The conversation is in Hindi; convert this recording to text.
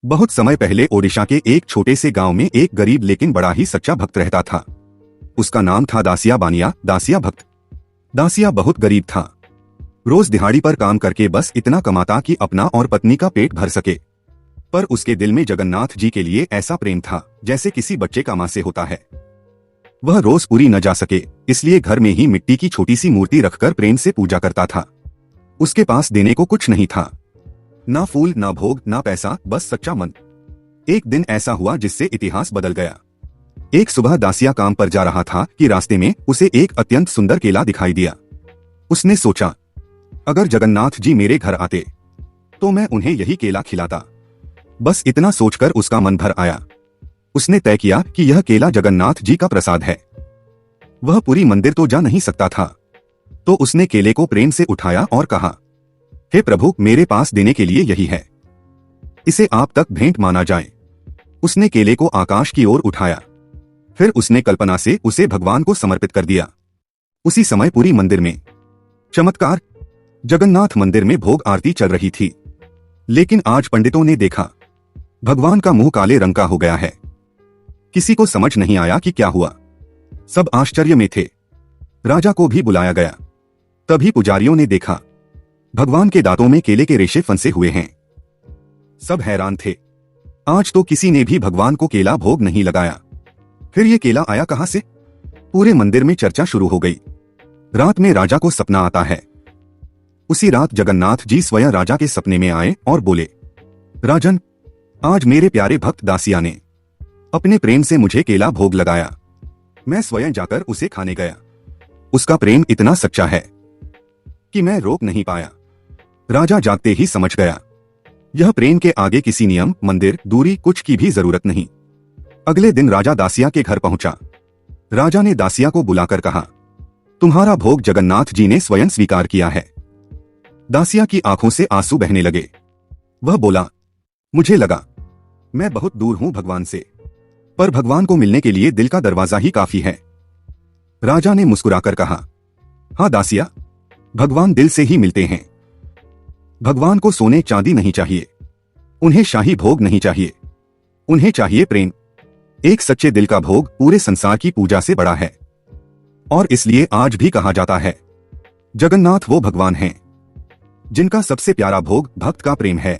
बहुत समय पहले ओडिशा के एक छोटे से गांव में एक गरीब लेकिन बड़ा ही सच्चा भक्त रहता था। उसका नाम था दासिया बानिया, दासिया भक्त। दासिया बहुत गरीब था। रोज दिहाड़ी पर काम करके बस इतना कमाता कि अपना और पत्नी का पेट भर सके। पर उसके दिल में जगन्नाथ जी के लिए ऐसा प्रेम था जैसे किसी बच्चे का मां से होता है। वह रोज पूरी न जा सके, इसलिए घर में ही मिट्टी की छोटी सी मूर्ति रखकर प्रेम से पूजा करता था। उसके पास देने को कुछ नहीं था, ना फूल, ना भोग, ना पैसा, बस सच्चा मन। एक दिन ऐसा हुआ जिससे इतिहास बदल गया। एक सुबह दासिया काम पर जा रहा था कि रास्ते में उसे एक अत्यंत सुंदर केला दिखाई दिया। उसने सोचा, अगर जगन्नाथ जी मेरे घर आते तो मैं उन्हें यही केला खिलाता। बस इतना सोचकर उसका मन भर आया। उसने तय किया कि यह केला जगन्नाथ जी का प्रसाद है। वह पूरी मंदिर तो जा नहीं सकता था, तो उसने केले को प्रेम से उठाया और कहा, हे प्रभु, मेरे पास देने के लिए यही है, इसे आप तक भेंट माना जाए। उसने केले को आकाश की ओर उठाया, फिर उसने कल्पना से उसे भगवान को समर्पित कर दिया। उसी समय पूरी मंदिर में चमत्कार। जगन्नाथ मंदिर में भोग आरती चल रही थी, लेकिन आज पंडितों ने देखा भगवान का मुंह काले रंग का हो गया है। किसी को समझ नहीं आया कि क्या हुआ। सब आश्चर्य में थे। राजा को भी बुलाया गया। तभी पुजारियों ने देखा भगवान के दांतों में केले के रेशे फंसे हुए हैं। सब हैरान थे। आज तो किसी ने भी भगवान को केला भोग नहीं लगाया। फिर ये केला आया कहां से? पूरे मंदिर में चर्चा शुरू हो गई। रात में राजा को सपना आता है। उसी रात जगन्नाथ जी स्वयं राजा के सपने में आए और बोले, राजन, आज मेरे प्यारे भक्त दासिया ने अपने प्रेम से मुझे केला भोग लगाया। मैं स्वयं जाकर उसे खाने गया। उसका प्रेम इतना सच्चा है कि मैं रोक नहीं पाया। राजा जागते ही समझ गया, यह प्रेम के आगे किसी नियम, मंदिर, दूरी, कुछ की भी जरूरत नहीं। अगले दिन राजा दासिया के घर पहुंचा। राजा ने दासिया को बुलाकर कहा, तुम्हारा भोग जगन्नाथ जी ने स्वयं स्वीकार किया है। दासिया की आंखों से आंसू बहने लगे। वह बोला, मुझे लगा मैं बहुत दूर हूं भगवान से, पर भगवान को मिलने के लिए दिल का दरवाजा ही काफी है। राजा ने मुस्कुराकर कहा, हाँ दासिया, भगवान दिल से ही मिलते हैं। भगवान को सोने चांदी नहीं चाहिए, उन्हें शाही भोग नहीं चाहिए, उन्हें चाहिए प्रेम। एक सच्चे दिल का भोग पूरे संसार की पूजा से बड़ा है। और इसलिए आज भी कहा जाता है, जगन्नाथ वो भगवान हैं जिनका सबसे प्यारा भोग भक्त का प्रेम है।